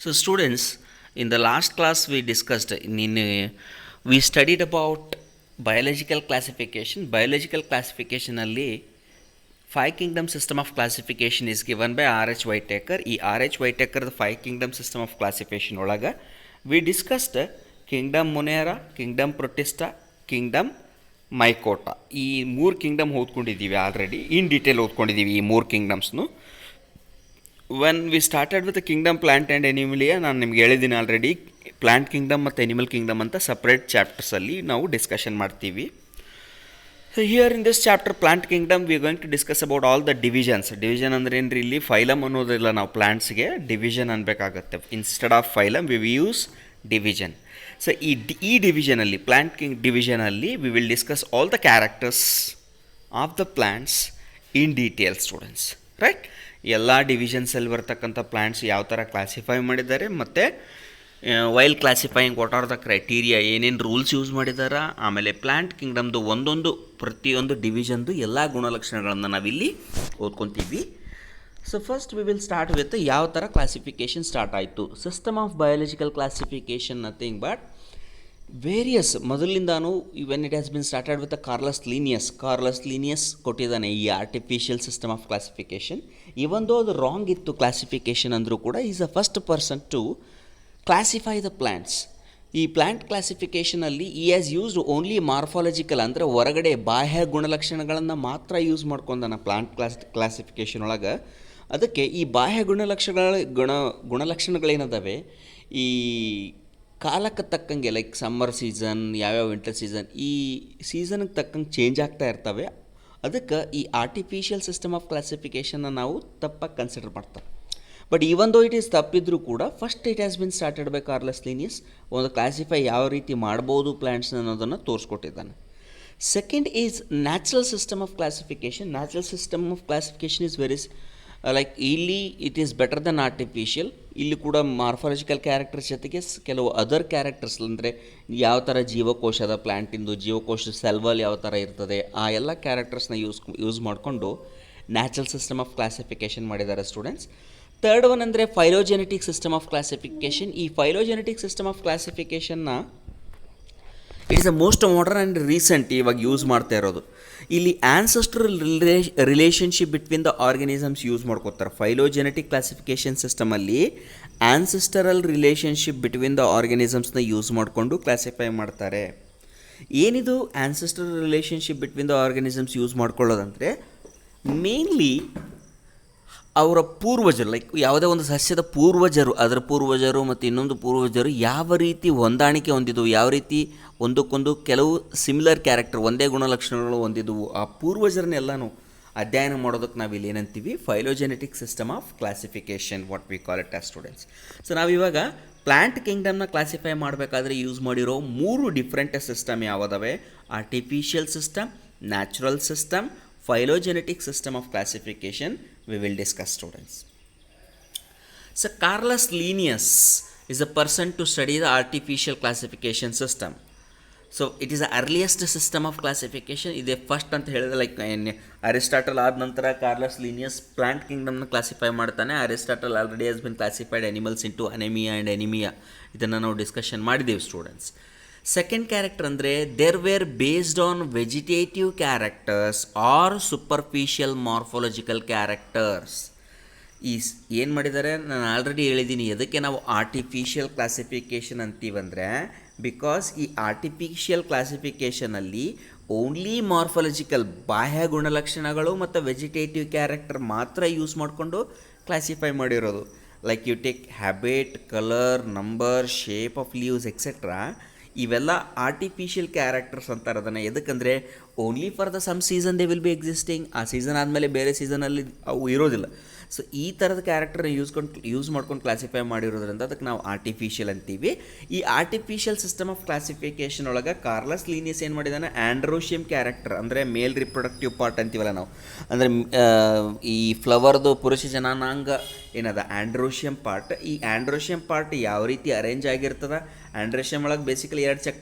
So, students, in the last class we discussed, we studied about biological classification. Biological classification ಅಲ್ಲಿ five kingdom system of classification is given by R H Whittaker. ಈ R H ವೈಟೇಕರ್ದ five kingdom system of classification ಒಳಗೆ we discussed kingdom Monera, kingdom Protista, kingdom Mycota. ಈ ಮೂರು kingdom ಓದ್ಕೊಂಡಿದ್ದೀವಿ already, in detail ಓದ್ಕೊಂಡಿದ್ದೀವಿ ಈ ಮೂರು ಕಿಂಗ್ಡಮ್ಸ್ನು. When we started with kingdom plant and Animalia, ನಾನು ನಿಮ್ಗೆ ಹೇಳಿದ್ದೀನಿ ಆಲ್ರೆಡಿ, ಪ್ಲಾಂಟ್ ಕಿಂಗ್ಡಮ್ ಮತ್ತು ಎನಿಮಲ್ ಕಿಂಗ್ಡಮ್ ಅಂತ ಸಪ್ರೇಟ್ ಚಾಪ್ಟರ್ಸಲ್ಲಿ ನಾವು ಡಿಸ್ಕಷನ್ ಮಾಡ್ತೀವಿ. So here in this chapter plant kingdom we going to discuss about all the divisions. Division ಅಂದ್ರೆ ಏನು ರೀ, ಇಲ್ಲಿ ಫೈಲಮ್ ಅನ್ನೋದಿಲ್ಲ, ನಾವು ಪ್ಲಾಂಟ್ಸ್ಗೆ ಡಿವಿಷನ್ ಅನ್ಬೇಕಾಗತ್ತೆ. Instead of phylum we use division. So ಈ ಡಿವಿಷನಲ್ಲಿ, ಪ್ಲಾಂಟ್ ಕಿಂಗ್ ಡಿವಿಷನಲ್ಲಿ we will discuss all the characters of the plants in detail students, right? ಎಲ್ಲ ಡಿವಿಷನ್ಸಲ್ಲಿ ಬರ್ತಕ್ಕಂಥ ಪ್ಲಾಂಟ್ಸ್ ಯಾವ ಥರ ಕ್ಲಾಸಿಫೈ ಮಾಡಿದ್ದಾರೆ, ಮತ್ತು while classifying what are the criteria, ಏನೇನು ರೂಲ್ಸ್ ಯೂಸ್ ಮಾಡಿದ್ದಾರೆ, ಆಮೇಲೆ ಪ್ಲಾಂಟ್ ಕಿಂಗ್ಡಮ್ದು ಪ್ರತಿಯೊಂದು ಡಿವಿಷನ್ದು ಎಲ್ಲ ಗುಣಲಕ್ಷಣಗಳನ್ನು ನಾವಿಲ್ಲಿ ಓದ್ಕೊತೀವಿ. So first we will start with ಯಾವ ಥರ ಕ್ಲಾಸಿಫಿಕೇಷನ್ ಸ್ಟಾರ್ಟ್ ಆಯಿತು. System of biological classification nothing but various, ಮೊದಲಿಂದಾನು when it has been started with Carolus Linnaeus ಕೊಟ್ಟಿದ್ದಾನೆ ಈ artificial system of classification. Even though ಅದು ರಾಂಗ್ ಇತ್ತು ಕ್ಲಾಸಿಫಿಕೇಷನ್ ಅಂದರೂ ಕೂಡ is a first person to classify the plants. ಈ plant ಕ್ಲಾಸಿಫಿಕೇಷನಲ್ಲಿ ಈ ಹ್ಯಾಸ್ ಯೂಸ್ಡ್ ಓನ್ಲಿ ಮಾರ್ಫಾಲಜಿಕಲ್, ಅಂದರೆ ಹೊರಗಡೆ ಬಾಹ್ಯ ಗುಣಲಕ್ಷಣಗಳನ್ನು ಮಾತ್ರ ಯೂಸ್ ಮಾಡ್ಕೊಂಡಾನ ಪ್ಲ್ಯಾಂಟ್ ಕ್ಲಾಸಿಫಿಕೇಷನ್ ಒಳಗೆ. ಅದಕ್ಕೆ ಈ ಬಾಹ್ಯ ಗುಣಲಕ್ಷಣಗಳೇನದಾವೆ, ಈ ಕಾಲಕ್ಕೆ ತಕ್ಕಂಗೆ, ಲೈಕ್ ಸಮ್ಮರ್ ಸೀಸನ್, ಯಾವ್ಯಾವ ವಿಂಟರ್ ಸೀಸನ್, ಈ ಸೀಸನ್ಗೆ ತಕ್ಕಂಗೆ ಚೇಂಜ್ ಆಗ್ತಾ ಇರ್ತವೆ. ಅದಕ್ಕೆ ಈ ಆರ್ಟಿಫಿಷಿಯಲ್ ಸಿಸ್ಟಮ್ ಆಫ್ ಕ್ಲಾಸಿಫಿಕೇಷನ್ನ ನಾವು ತಪ್ಪಾಗಿ ಕನ್ಸಿಡರ್ ಮಾಡ್ತಾರೆ. But even though it is ತಪ್ಪಿದ್ರೂ ಕೂಡ first it has been started by Carolus Linnaeus. ಒಂದು ಕ್ಲಾಸಿಫೈ ಯಾವ ರೀತಿ ಮಾಡ್ಬೋದು ಪ್ಲ್ಯಾಂಟ್ಸ್ ಅನ್ನೋದನ್ನು ತೋರಿಸ್ಕೊಟ್ಟಿದ್ದಾನೆ. Second is natural system of classification. Natural system of classification is very like ಇಲ್ಲಿ it is better than artificial. ಇಲ್ಲಿ ಕೂಡ ಮಾರ್ಫಾಲಜಿಕಲ್ ಕ್ಯಾರೆಕ್ಟರ್ಸ್ ಜೊತೆಗೆ ಕೆಲವು ಅದರ್ ಕ್ಯಾರೆಕ್ಟರ್ಸ್, ಅಂದರೆ ಯಾವ ಥರ ಜೀವಕೋಶದ ಪ್ಲ್ಯಾಂಟಿಂದು ಜೀವಕೋಶದ ಸೆಲ್ವಲ್ ಯಾವ ಥರ ಇರ್ತದೆ, ಆ ಎಲ್ಲ ಕ್ಯಾರೆಕ್ಟರ್ಸ್ನ ಯೂಸ್ ಮಾಡಿಕೊಂಡು ನ್ಯಾಚುರಲ್ ಸಿಸ್ಟಮ್ ಆಫ್ ಕ್ಲಾಸಿಫಿಕೇಷನ್ ಮಾಡಿದ್ದಾರೆ ಸ್ಟೂಡೆಂಟ್ಸ್. ಥರ್ಡ್ ಒನ್ ಅಂದರೆ ಫೈಲೋಜೆನೆಟಿಕ್ ಸಿಸ್ಟಮ್ ಆಫ್ ಕ್ಲಾಸಿಫಿಕೇಷನ್. ಈ ಫೈಲೋಜೆನೆಟಿಕ್ ಸಿಸ್ಟಮ್ ಆಫ್ ಕ್ಲಾಸಿಫಿಕೇಷನ್ನ it is the most modern and recent ಇವಾಗ ಯೂಸ್ ಮಾಡ್ತಾ ಇರೋದು. ಇಲ್ಲಿ ancestral relationship between the organisms use ಮಾಡ್ಕೋತಾರೆ. ಫೈಲೋಜೆನೆಟಿಕ್ ಕ್ಲಾಸಿಫಿಕೇಷನ್ ಸಿಸ್ಟಮಲ್ಲಿ ಆನ್ಸೆಸ್ಟರಲ್ ರಿಲೇಷನ್ಶಿಪ್ ಬಿಟ್ವೀನ್ ದ ಆರ್ಗನಿಸಮ್ಸ್ನ ಯೂಸ್ ಮಾಡಿಕೊಂಡು ಕ್ಲಾಸಿಫೈ ಮಾಡ್ತಾರೆ. ಏನಿದು ancestral relationship between the organisms use ಮಾಡ್ಕೊಳ್ಳೋದಂದರೆ ಮೇನ್ಲಿ ಅವರ ಪೂರ್ವಜರು, ಲೈಕ್ ಯಾವುದೇ ಒಂದು ಸಸ್ಯದ ಪೂರ್ವಜರು, ಅದರ ಪೂರ್ವಜರು ಮತ್ತು ಇನ್ನೊಂದು ಪೂರ್ವಜರು ಯಾವ ರೀತಿ ಹೊಂದಾಣಿಕೆ ಹೊಂದಿದ್ವು, ಯಾವ ರೀತಿ ಒಂದಕ್ಕೊಂದು ಕೆಲವು ಸಿಮಿಲರ್ ಕ್ಯಾರೆಕ್ಟರ್, ಒಂದೇ ಗುಣಲಕ್ಷಣಗಳು ಹೊಂದಿದ್ವು, ಆ ಪೂರ್ವಜರನ್ನೆಲ್ಲನೂ ಅಧ್ಯಯನ ಮಾಡೋದಕ್ಕೆ ನಾವು ಇಲ್ಲಿ ಏನಂತೀವಿ, phylogenetic system of classification, what we call it as students. So ನಾವಿವಾಗ ಪ್ಲ್ಯಾಂಟ್ ಕಿಂಗ್ಡಮ್ನ ಕ್ಲಾಸಿಫೈ ಮಾಡಬೇಕಾದ್ರೆ ಯೂಸ್ ಮಾಡಿರೋ 3 ಡಿಫ್ರೆಂಟ್ ಸಿಸ್ಟಮ್ ಯಾವುದವೆ, artificial system, natural system, phylogenetic system of classification we will discuss students. So Carolus Linnaeus is a person to study the artificial classification system. So it is the earliest system of classification. ಇದೆ first ಅಂತ ಹೇಳಿದ್ರೆ, like Aristotle ಆದ ನಂತರ Carolus Linnaeus plant ಕಿಂಗ್ಡಮ್ನ classify ಮಾಡ್ತಾನೆ. Aristotle already has been classified animals into anaima and enaima. ಇದನ್ನು ನಾವು discussion ಮಾಡಿದ್ದೇವೆ ಸ್ಟೂಡೆಂಟ್ಸ್. ಸೆಕೆಂಡ್ ಕ್ಯಾರೆಕ್ಟರ್ ಅಂದರೆ there were based on vegetative characters or superficial morphological characters. ಏನು ಮಾಡಿದ್ದಾರೆ, ನಾನು ಆಲ್ರೆಡಿ ಹೇಳಿದ್ದೀನಿ ಎದಕ್ಕೆ ನಾವು ಆರ್ಟಿಫಿಷಿಯಲ್ ಕ್ಲಾಸಿಫಿಕೇಷನ್ ಅಂತೀವಂದರೆ, ಬಿಕಾಸ್ ಈ ಆರ್ಟಿಫಿಷಿಯಲ್ ಕ್ಲಾಸಿಫಿಕೇಷನಲ್ಲಿ ಓನ್ಲಿ ಮಾರ್ಫಾಲಜಿಕಲ್ ಬಾಹ್ಯ ಗುಣಲಕ್ಷಣಗಳು ಮತ್ತು ವೆಜಿಟೇಟಿವ್ ಕ್ಯಾರೆಕ್ಟರ್ ಮಾತ್ರ ಯೂಸ್ ಮಾಡಿಕೊಂಡು ಕ್ಲಾಸಿಫೈ ಮಾಡಿರೋದು. Like you take habit, colour, number, shape of leaves etcetera. ಇವೆಲ್ಲ ಆರ್ಟಿಫಿಷಿಯಲ್ ಕ್ಯಾರೆಕ್ಟರ್ಸ್ ಅಂತಾರೆ ಅದನ್ನು. ಎದಕ್ಕಂದರೆ only for the some season they will be existing, ಆ ಸೀಸನ್ ಆದಮೇಲೆ ಬೇರೆ ಸೀಸನಲ್ಲಿ ಅವು ಇರೋದಿಲ್ಲ. ಸೊ ಈ ಥರದ ಕ್ಯಾರೆಕ್ಟರ್ನ ಯೂಸ್ ಮಾಡ್ಕೊಂಡು ಕ್ಲಾಸಿಫೈ ಮಾಡಿರೋದ್ರಿಂದ ಅದಕ್ಕೆ ನಾವು ಆರ್ಟಿಫಿಷಿಯಲ್ ಅಂತೀವಿ. ಈ ಆರ್ಟಿಫಿಷಿಯಲ್ ಸಿಸ್ಟಮ್ ಆಫ್ ಕ್ಲಾಸಿಫಿಕೇಷನ್ ಒಳಗೆ ಕಾರ್ಲಸ್ ಲೀನಿಯಸ್ ಏನು ಮಾಡಿದಾನೆ, ಆಂಡ್ರೋಶಿಯಮ್ ಕ್ಯಾರೆಕ್ಟರ್ ಅಂದರೆ ಮೇಲ್ ರಿಪ್ರೊಡಕ್ಟಿವ್ ಪಾರ್ಟ್ ಅಂತೀವಲ್ಲ ನಾವು, ಅಂದರೆ ಈ ಫ್ಲವರ್ದು ಪುರುಷ ಜನಾಂಗ ಏನದ ಆಂಡ್ರೋಶಿಯಮ್ ಪಾರ್ಟ್. ಈ ಆಂಡ್ರೋಶಿಯಮ್ ಪಾರ್ಟ್ ಯಾವ ರೀತಿ ಅರೇಂಜ್ ಆಗಿರ್ತದೆ, ಆಂಡ್ರೋಶಿಯಮ್ ಒಳಗೆ ಬೇಸಿಕಲಿ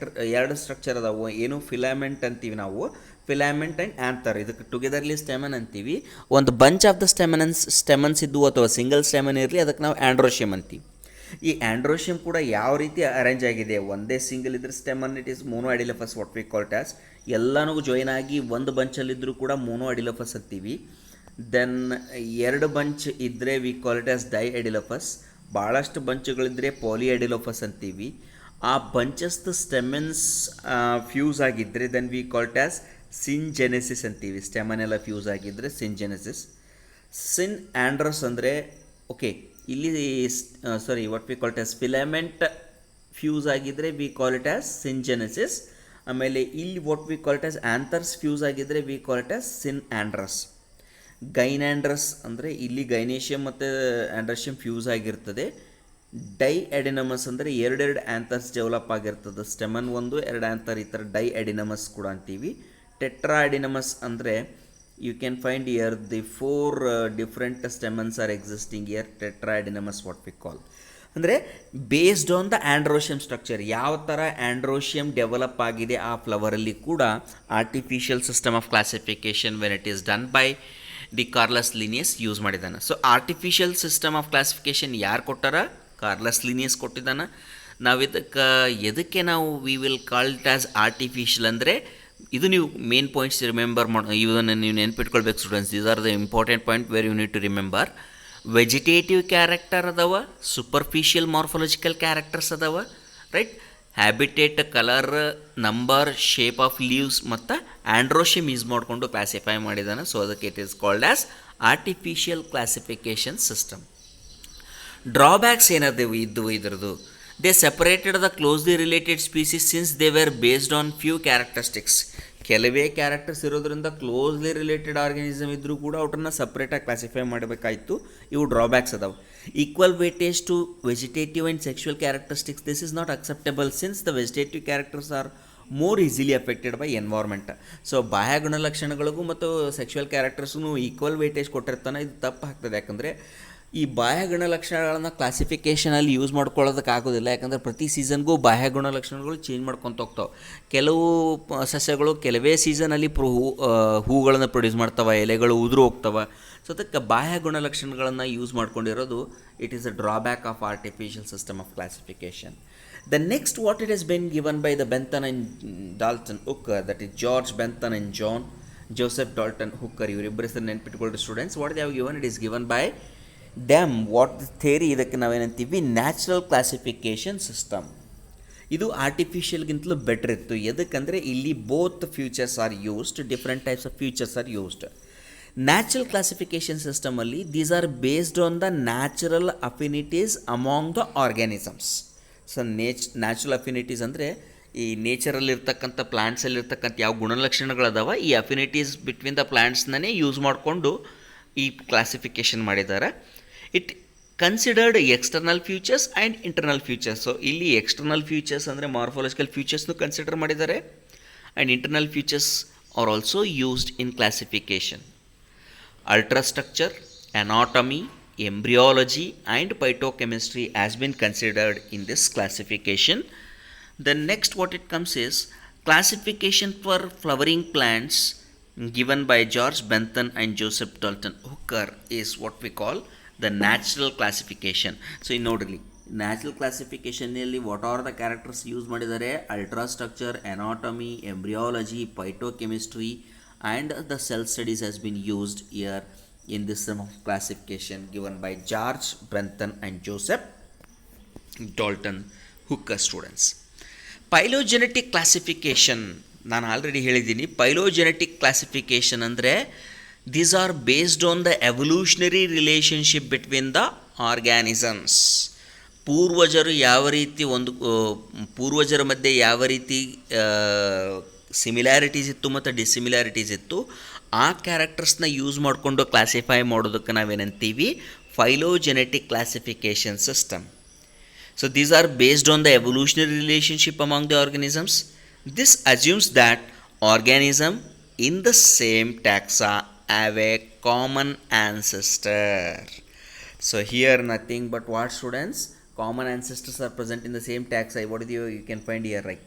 ಎರಡು ಸ್ಟ್ರಕ್ಚರ್ ಅದಾವು. ಏನು ಫಿಲಾಮೆಂಟ್ ಅಂತೀವಿ ನಾವು, ಫಿಲಾಮೆಂಟ್ ಆ್ಯಂಡ್ ಆ್ಯಂಥರ್, ಇದಕ್ಕೆ ಟುಗೆದರ್ಲಿ ಸ್ಟೆಮನ್ ಅಂತೀವಿ. ಒಂದು ಬಂಚ್ ಆಫ್ ದ ಸ್ಟೆಮನ್ಸ್ ಇದ್ದು ಅಥವಾ ಸಿಂಗಲ್ ಸ್ಟೆಮನ್ ಇರಲಿ ಅದಕ್ಕೆ ನಾವು ಆಂಡ್ರೋಶಿಯಮ್ ಅಂತೀವಿ. ಈ ಆ್ಯಂಡ್ರೋಶಿಯಮ್ ಕೂಡ ಯಾವ ರೀತಿ ಅರೇಂಜ್ ಆಗಿದೆ, ಒಂದೇ ಸಿಂಗಲ್ ಇದ್ರೆ stamen it is monadelphous what we call ಟ್ಯಾಸ್, ಎಲ್ಲನೂ ಜಾಯಿನ್ ಆಗಿ ಒಂದು ಬಂಚಲ್ಲಿದ್ದರೂ ಕೂಡ ಮೋನೋ ಅಡಿಲಫಸ್ ಅಂತೀವಿ. ದೆನ್ ಎರಡು ಬಂಚ್ ಇದ್ದರೆ we call it as diadelphous, ಭಾಳಷ್ಟು ಬಂಚುಗಳಿದ್ದರೆ ಪಾಲಿ ಅಡಿಲೋಫಸ್ ಅಂತೀವಿ. ಆ ಬಂಚಸ್ದು ಸ್ಟೆಮನ್ಸ್ ಫ್ಯೂಸ್ ಆಗಿದ್ದರೆ then we call it as syngenesis ಅಂತೀವಿ. ಸ್ಟೆಮನ್ ಎಲ್ಲ ಫ್ಯೂಸ್ ಆಗಿದ್ದರೆ ಸಿನ್ಜೆನೆಸಿಸ್. ಸಿನ್ ಆ್ಯಂಡ್ರಸ್ ಅಂದರೆ ಓಕೆ ಇಲ್ಲಿ sorry what we call it as filament fuse ಆಗಿದ್ದರೆ we call it as syngenesis. ಆಮೇಲೆ ಇಲ್ಲಿ what we call it as anthers fuse ಆಗಿದ್ದರೆ we call it as synandrous. Gynandrous ಅಂದರೆ ಇಲ್ಲಿ ಗೈನೇಷಿಯಮ್ ಮತ್ತು ಆ್ಯಂಡ್ರಶಿಯಮ್ ಫ್ಯೂಸ್ ಆಗಿರ್ತದೆ. ಡೈ ಎಡಿನಮಸ್ ಅಂದರೆ ಎರಡೆರಡು ಆ್ಯಂಥರ್ಸ್ ಡೆವಲಪ್ ಆಗಿರ್ತದೆ, ಸ್ಟೆಮನ್ ಒಂದು ಎರಡು ಆ್ಯಂಥರ್, ಈ ಥರ ಡೈ ಎಡಿನಮಸ್ ಕೂಡ ಅಂತೀವಿ. ಟೆಟ್ರಾ ಎಡಿನಮಸ್ ಅಂದರೆ you can find here the 4 different stamens are existing here, tetradynamous what we call. ಅಂದರೆ based on the androecium structure, ಯಾವ ಥರ ಆ್ಯಂಡ್ರೋಶಿಯಮ್ ಡೆವಲಪ್ ಆಗಿದೆ ಆ ಫ್ಲವರಲ್ಲಿ ಕೂಡ artificial system of classification when it is done by the Carolus Linnaeus use ಮಾಡಿದ್ದಾನೆ. So artificial system of classification ಯಾರು ಕೊಟ್ಟಾರ? ಕಾರ್ಲಸ್ ಲಿನಿಯಸ್ ಕೊಟ್ಟಿದ್ದಾನೆ. ನಾವು ಎದಕ್ಕೆ ನಾವು we will call it as artificial ಅಂದರೆ, ಇದು ನೀವು ಮೇನ್ ಪಾಯಿಂಟ್ಸ್ ರಿಮೆಂಬರ್ ಇದನ್ನು ನೀವು ನೆನ್ಪಿಟ್ಕೊಳ್ಬೇಕು students. These are the important point where you need to remember. Vegetative character ಅದಾವ, ಸೂಪರ್ಫಿಷಿಯಲ್ ಮಾರ್ಫಾಲಜಿಕಲ್ ಕ್ಯಾರೆಕ್ಟರ್ಸ್ ಅದಾವ, right. Habitat, colour, number, shape of leaves ಮತ್ತು androecium use ಮಾಡಿಕೊಂಡು ಕ್ಲಾಸಿಫೈ ಮಾಡಿದ್ದಾನೆ. ಸೊ ಅದಕ್ಕೆ it is called as artificial classification system. Drawbacks ಏನಾದವು ಇದ್ರದ್ದು? They separated the closely related species since they were based on few characteristics. ಕೆಲವೇ characters ಇರೋದ್ರಿಂದ closely related organism ಇದ್ದರೂ ಕೂಡ ಅವ್ರನ್ನ ಸಪ್ರೇಟಾಗಿ ಕ್ಲಾಸಿಫೈ ಮಾಡಬೇಕಾಯಿತು. ಇವು ಡ್ರಾಬ್ಯಾಕ್ಸ್ ಅದಾವೆ. Equal weightage to vegetative and sexual characteristics, this is not acceptable since the vegetative characters are more easily affected by environment. So ಬಾಹ್ಯ ಗುಣಲಕ್ಷಣಗಳಿಗೂ ಮತ್ತು ಸೆಕ್ಷುವಲ್ ಕ್ಯಾರೆಕ್ಟರ್ಸ್ಗೂ ಈಕ್ವಲ್ ವೇಟೇಜ್ ಕೊಟ್ಟಿರ್ತಾನೆ, ಇದು ತಪ್ಪು ಆಗ್ತದೆ. ಯಾಕಂದರೆ ಈ ಬಾಹ್ಯ ಗುಣಲಕ್ಷಣಗಳನ್ನು ಕ್ಲಾಸಿಫಿಕೇಷನಲ್ಲಿ ಯೂಸ್ ಮಾಡ್ಕೊಳ್ಳೋದಕ್ಕಾಗೋದಿಲ್ಲ. ಯಾಕಂದರೆ ಪ್ರತಿ ಸೀಸನ್ಗೂ ಬಾಹ್ಯ ಗುಣಲಕ್ಷಣಗಳು ಚೇಂಜ್ ಮಾಡ್ಕೊತ ಹೋಗ್ತಾವೆ. ಕೆಲವು ಸಸ್ಯಗಳು ಕೆಲವೇ ಸೀಸನಲ್ಲಿ ಹೂಗಳನ್ನು ಪ್ರೊಡ್ಯೂಸ್ ಮಾಡ್ತವೆ, ಎಲೆಗಳು ಉದುರು ಹೋಗ್ತವೆ. ಸೊ ಅದಕ್ಕೆ ಬಾಹ್ಯ ಗುಣಲಕ್ಷಣಗಳನ್ನು ಯೂಸ್ ಮಾಡ್ಕೊಂಡಿರೋದು it is a drawback of artificial system of classification. The next what it has been given by the Bentham and Dalton Hooker, that is George Bentham and Joseph Dalton Hooker. ಇವರಿಬ್ಬರ ಹೆಸರು ನೆನ್ಪಿಟ್ಕೊಳ್ಳಿ students. What they have given? It is given by dam what theory, ಇದಕ್ಕೆ ನಾವೇನಂತೀವಿ natural classification system. ಇದು ಆರ್ಟಿಫಿಷಿಯಲ್ಗಿಂತಲೂ better ಇತ್ತು. ಎದಕ್ಕಂದರೆ ಇಲ್ಲಿ both features are used, different types of features are used. Natural classification ಸಿಸ್ಟಮಲ್ಲಿ these are based on the natural affinities among the organisms. So natural affinities ಅಂದರೆ ಈ ನೇಚರಲ್ಲಿರ್ತಕ್ಕಂಥ ಪ್ಲ್ಯಾಂಟ್ಸಲ್ಲಿರ್ತಕ್ಕಂಥ ಯಾವ ಗುಣಲಕ್ಷಣಗಳದಾವ ಈ ಅಫಿನಿಟೀಸ್ ಬಿಟ್ವೀನ್ ದ ಪ್ಲ್ಯಾಂಟ್ಸ್ನೇ ಯೂಸ್ ಮಾಡಿಕೊಂಡು ಈ ಕ್ಲಾಸಿಫಿಕೇಷನ್ ಮಾಡಿದ್ದಾರೆ. It considered external features and internal features. So ಇಲ್ಲಿ ಎಕ್ಸ್ಟರ್ನಲ್ ಫ್ಯೂಚರ್ಸ್ ಅಂದರೆ ಮಾರ್ಫಾಲಜಿಕಲ್ ಫ್ಯೂಚರ್ಸ್ನು ಕನ್ಸಿಡರ್ ಮಾಡಿದ್ದಾರೆ, and internal features are also used in classification. ಅಲ್ಟ್ರಾಸ್ಟ್ರಕ್ಚರ್, anatomy, embryology and phytochemistry has been considered in this classification. The next what it comes is classification for flowering plants given by George Bentham and Joseph Dalton Hooker is what we call the natural classification. So in notably natural ಕ್ಲಾಸಿಫಿಕೇಷನಲ್ಲಿ what are the characters use ಮಾಡಿದ್ದಾರೆ? Ultrastructure, anatomy, embryology, phytochemistry and the cell studies has been used here in this system of classification given by George Bentham and Joseph Dalton Hooker students. Phylogenetic classification, ನಾನು already ಹೇಳಿದ್ದೀನಿ. ಪೈಲೋಜೆನೆಟಿಕ್ classification ಅಂದರೆ these are based on the evolutionary relationship between the organisms. ಪೂರ್ವಜರು ಯಾವ ರೀತಿ ಪೂರ್ವಜರ ಮಧ್ಯೆ ಯಾವ ರೀತಿ ಸಿಮಿಲ್ಯಾರಿಟೀಸ್ ಇತ್ತು ಮತ್ತು ಡಿಸಿಮಿಲ್ಯಾರಿಟೀಸ್ ಇತ್ತು, ಆ ಕ್ಯಾರೆಕ್ಟರ್ಸ್ನ ಯೂಸ್ ಮಾಡಿಕೊಂಡು ಕ್ಲಾಸಿಫೈ ಮಾಡೋದಕ್ಕೆ ನಾವೇನಂತೀವಿ? Phylogenetic classification system. So these are based on the evolutionary relationship among the organisms. This assumes that organism in the same taxa have a common ancestor. So here nothing but what students? Common ancestors are present in the same taxa. What you can find here, right?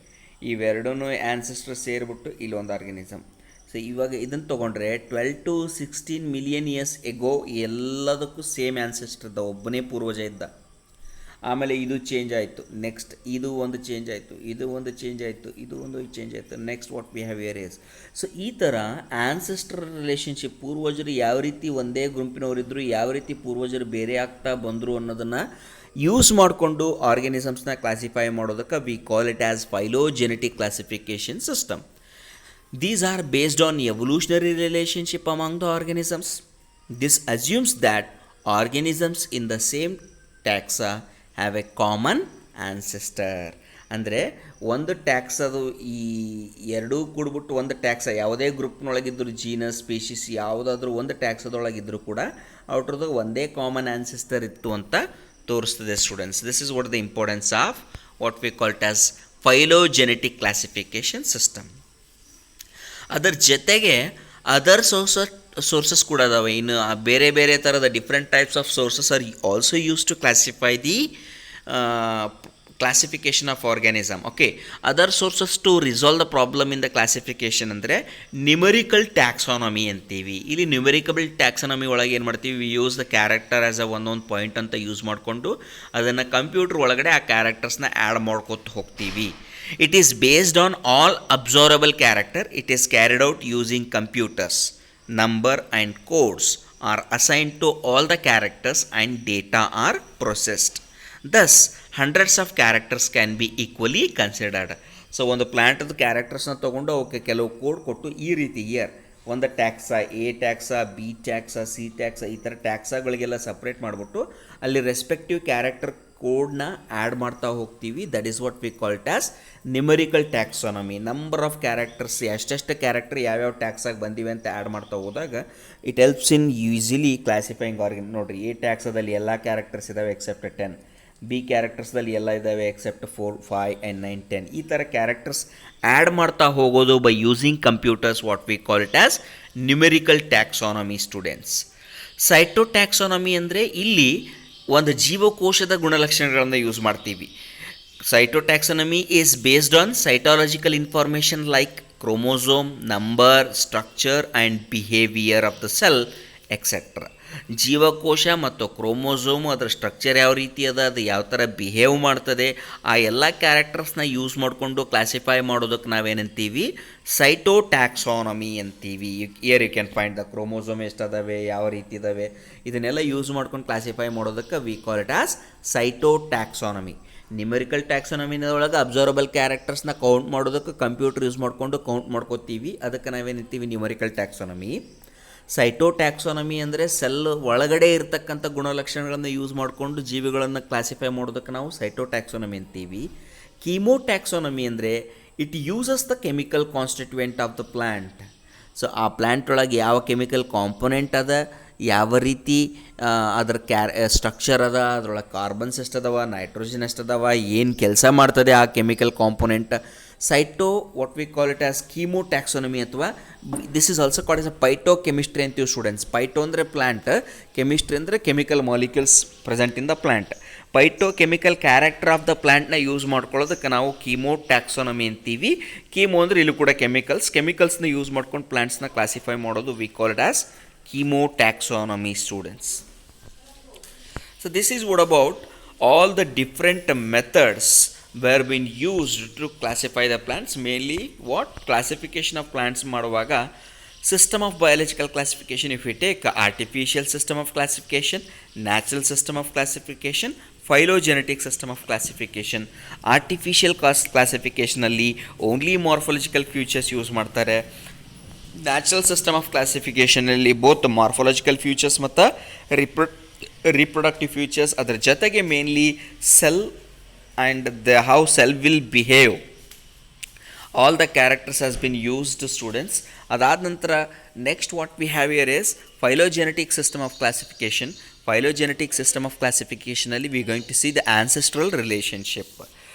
ಇವೆರಡೂ ancestor ಸೇರಿಬಿಟ್ಟು ಇಲ್ಲೊಂದು organism. So ಇವಾಗ ಇದನ್ನು ತೊಗೊಂಡ್ರೆ 12 to 16 million years ago ಎಲ್ಲದಕ್ಕೂ same ancestor ಇದ್ದ, ಒಬ್ಬನೇ ಪೂರ್ವಜ ಇದ್ದ. ಆಮೇಲೆ ಇದು ಚೇಂಜ್ ಆಯಿತು, ನೆಕ್ಸ್ಟ್ ಇದು ಒಂದು ಚೇಂಜ್ ಆಯಿತು, ಇದು ಒಂದು ಚೇಂಜ್ ಆಯಿತು, ಇದು ಒಂದು ಚೇಂಜ್ ಆಯಿತು, next what we have here is. So ಈ ಥರ ಆನ್ಸೆಸ್ಟ್ರಲ್ ರಿಲೇಷನ್ಶಿಪ್, ಪೂರ್ವಜರು ಯಾವ ರೀತಿ ಒಂದೇ ಗುಂಪಿನವರಿದ್ದರು, ಯಾವ ರೀತಿ ಪೂರ್ವಜರು ಬೇರೆ ಆಗ್ತಾ ಬಂದರು ಅನ್ನೋದನ್ನು ಯೂಸ್ ಮಾಡಿಕೊಂಡು ಆರ್ಗ್ಯಾನಿಸಮ್ಸ್ನ ಕ್ಲಾಸಿಫೈ ಮಾಡೋದಕ್ಕೆ we call it as phylogenetic classification system. These are based on evolutionary relationship among the organisms. This assumes that organisms in the same taxa have a common ancestor. ಅಂದರೆ ಒಂದು ಟ್ಯಾಕ್ಸ್ ಅದು ಈ ಎರಡೂ ಕೂಡ್ಬಿಟ್ಟು ಒಂದು tax ಯಾವುದೇ ಗ್ರೂಪ್ನೊಳಗಿದ್ದರೂ genus species ಯಾವುದಾದ್ರೂ ಒಂದು ಟ್ಯಾಕ್ಸದೊಳಗಿದ್ದರೂ ಕೂಡ ಅವ್ರದ್ದು ಒಂದೇ ಕಾಮನ್ ಆನ್ಸೆಸ್ಟರ್ ಇತ್ತು ಅಂತ ತೋರಿಸ್ತದೆ students. This is what the importance of what we ಕಾಲ್ಟ್ as phylogenetic classification system. ಅದರ ಜೊತೆಗೆ ಅದರ್ ಸೋರ್ಸಸ್ ಕೂಡ ಅದಾವೆ. ಇನ್ನು ಬೇರೆ ಬೇರೆ ಥರದ different types of sources are also use to classify the classification of organism. Okay, other sources to resolve the problem in the classification ಅಂದರೆ numerical taxonomy ಅಂತೀವಿ. ಇಲ್ಲಿ ನ್ಯೂಮರಿಕಬಲ್ ಟ್ಯಾಕ್ಸಾನಮಿ ಒಳಗೆ ಏನು ಮಾಡ್ತೀವಿ, we use the character as a ಒಂದೊಂದು point ಅಂತ use ಮಾಡಿಕೊಂಡು ಅದನ್ನು ಕಂಪ್ಯೂಟರ್ ಒಳಗಡೆ ಆ ಕ್ಯಾರೆಕ್ಟರ್ಸ್ನ ಆ್ಯಡ್ ಮಾಡ್ಕೊತ ಹೋಗ್ತೀವಿ. It is based on all observable character. It is carried out using computers. Number and codes are assigned to all the characters and data are processed. Thus, hundreds of characters can be equally considered. So ಒಂದು ಪ್ಲ್ಯಾಂಟದ ಕ್ಯಾರೆಕ್ಟರ್ಸ್ನ ತೊಗೊಂಡು ಅವಕ್ಕೆ ಕೆಲವು code ಕೊಟ್ಟು ಈ ರೀತಿ ಒಂದು ಟ್ಯಾಕ್ಸಾ, A ಟ್ಯಾಕ್ಸಾ, B ಟ್ಯಾಕ್ಸಾ, C ಟ್ಯಾಕ್ಸಾ, ಈ ಥರ ಟ್ಯಾಕ್ಸಾಗಳಿಗೆಲ್ಲ ಸಪ್ರೇಟ್ ಮಾಡಿಬಿಟ್ಟು ಅಲ್ಲಿ ರೆಸ್ಪೆಕ್ಟಿವ್ ಕ್ಯಾರೆಕ್ಟರ್ ಕೋಡ್ನ ಆ್ಯಡ್ ಮಾಡ್ತಾ ಹೋಗ್ತೀವಿ. That is what we call it as numerical taxonomy. Number of characters, ಎಷ್ಟೆಷ್ಟು ಕ್ಯಾರೆಕ್ಟರ್ ಯಾವ್ಯಾವ ಟ್ಯಾಕ್ಸಾಗಿ ಬಂದಿವೆ ಅಂತ ಆ್ಯಡ್ ಮಾಡ್ತಾ ಹೋದಾಗ it helps in easily classifying organ. ನೋಡಿರಿ, ಎ ಟ್ಯಾಕ್ಸದಲ್ಲಿ ಎಲ್ಲ ಕ್ಯಾರೆಕ್ಟರ್ಸ್ ಇದ್ದಾವೆ ಎಕ್ಸೆಪ್ಟ್ 10, ಬಿ ಕ್ಯಾರೆಕ್ಟರ್ಸ್ದಲ್ಲಿ ಎಲ್ಲ ಇದ್ದಾವೆ ಎಕ್ಸೆಪ್ಟ್ 4, 5 and 9, 10. ಈ ಥರ ಕ್ಯಾರೆಕ್ಟರ್ಸ್ ಆ್ಯಡ್ ಮಾಡ್ತಾ ಹೋಗೋದು by using computers, what we call it as numerical taxonomy students. Cytotaxonomy ಅಂದರೆ ಇಲ್ಲಿ ಒಂದು ಜೀವಕೋಶದ ಗುಣಲಕ್ಷಣಗಳನ್ನು ಯೂಸ್ ಮಾಡ್ತೀವಿ. Cytotaxonomy is based on cytological information like chromosome, number, structure and behaviour of the cell etcetera. ಜೀವಕೋಶ ಮತ್ತು ಕ್ರೋಮೋಸೋಮು ಅದರ ಸ್ಟ್ರಕ್ಚರ್ ಯಾವ ರೀತಿ ಅದ, ಅದು ಯಾವ ಥರ ಬಿಹೇವ್ ಮಾಡ್ತದೆ, ಆ ಎಲ್ಲ ಕ್ಯಾರೆಕ್ಟರ್ಸ್ನ ಯೂಸ್ ಮಾಡಿಕೊಂಡು ಕ್ಲಾಸಿಫೈ ಮಾಡೋದಕ್ಕೆ ನಾವೇನಂತೀವಿ, ಸೈಟೋಟ್ಯಾಕ್ಸಾನಮಿ ಅಂತೀವಿ. You can find the chromosome ಎಷ್ಟದಾವೆ, ಯಾವ ರೀತಿ ಇದ್ದಾವೆ, ಇದನ್ನೆಲ್ಲ ಯೂಸ್ ಮಾಡ್ಕೊಂಡು ಕ್ಲಾಸಿಫೈ ಮಾಡೋದಕ್ಕೆ we call it as cytotaxonomy. Numerical ಟ್ಯಾಕ್ಸಾನಮಿನೊಳಗೆ ಅಬ್ಸರ್ವಬಲ್ ಕ್ಯಾರೆಕ್ಟರ್ಸ್ನ ಕೌಂಟ್ ಮಾಡೋದಕ್ಕೆ ಕಂಪ್ಯೂಟರ್ ಯೂಸ್ ಮಾಡಿಕೊಂಡು ಕೌಂಟ್ ಮಾಡ್ಕೋತೀವಿ, ಅದಕ್ಕೆ ನಾವೇನಂತೀವಿ ನ್ಯೂಮರಿಕಲ್ ಟ್ಯಾಕ್ಸಾನಮಿ. ಸೈಟೋಟ್ಯಾಕ್ಸಾನಮಿ ಅಂದರೆ ಸೆಲ್ ಒಳಗಡೆ ಇರತಕ್ಕಂಥ ಗುಣಲಕ್ಷಣಗಳನ್ನು ಯೂಸ್ ಮಾಡಿಕೊಂಡು ಜೀವಿಗಳನ್ನು ಕ್ಲಾಸಿಫೈ ಮಾಡೋದಕ್ಕೆ ನಾವು ಸೈಟೋಟ್ಯಾಕ್ಸಾನಮಿ ಅಂತೀವಿ. ಕೀಮೋಟ್ಯಾಕ್ಸಾನಮಿ ಅಂದರೆ it uses the chemical constituent of the plant. So ಆ ಪ್ಲ್ಯಾಂಟ್ ಒಳಗೆ ಯಾವ ಕೆಮಿಕಲ್ ಕಾಂಪೊನೆಂಟ್ ಅದ, ಯಾವ ರೀತಿ ಅದರ ಸ್ಟ್ರಕ್ಚರ್ ಅದ, ಅದರೊಳಗೆ ಕಾರ್ಬನ್ಸ್ ಎಷ್ಟದವ, ನೈಟ್ರೋಜನ್ ಎಷ್ಟದವ, ಏನು ಕೆಲಸ ಮಾಡ್ತದೆ ಆ chemical component. Cyto what we call it as chemotaxonomy ಅಥವಾ this is also called as a phytochemistry ಅಂತೀವಿ ಸ್ಟೂಡೆಂಟ್ಸ್. ಪೈಟೋ ಅಂದರೆ ಪ್ಲ್ಯಾಂಟ್, ಕೆಮಿಸ್ಟ್ರಿ ಅಂದರೆ chemical molecules present in the plant. Phytochemical character of the ಪ್ಲ್ಯಾಂಟ್ನ use ಮಾಡ್ಕೊಳ್ಳೋದಕ್ಕೆ ನಾವು ಕೀಮೋಟ್ಯಾಕ್ಸಾನಮಿ ಅಂತೀವಿ. Chemo ಅಂದರೆ ಇಲ್ಲೂ ಕೂಡ ಕೆಮಿಕಲ್ಸ್ನ ಯೂಸ್ ಮಾಡ್ಕೊಂಡು ಪ್ಲ್ಯಾಂಟ್ಸ್ನ ಕ್ಲಾಸಿಫೈ ಮಾಡೋದು V call it as chemotaxonomy students. So this is what about all the different methods were being used to classify the plants. Mainly what classification of plants ಮಾಡುವಾಗ system of biological classification, if we take artificial system of classification, natural system of classification, phylogenetic system of classification. Artificial classification ಅಲ್ಲಿ only morphological features use ಮಾಡ್ತಾರೆ. Natural system of ಕ್ಲಾಸಿಫಿಕೇಷನಲ್ಲಿ both morphological features ಮತ್ತು reproductive features, ಅದರ ಜೊತೆಗೆ mainly cell and how cell will behave, all the characters has been used students. ಅದಾದ ನಂತರ next what we have here is phylogenetic system of classification. Phylogenetic system of ಕ್ಲಾಸಿಫಿಕೇಷನಲ್ಲಿ we going to see the ancestral relationship.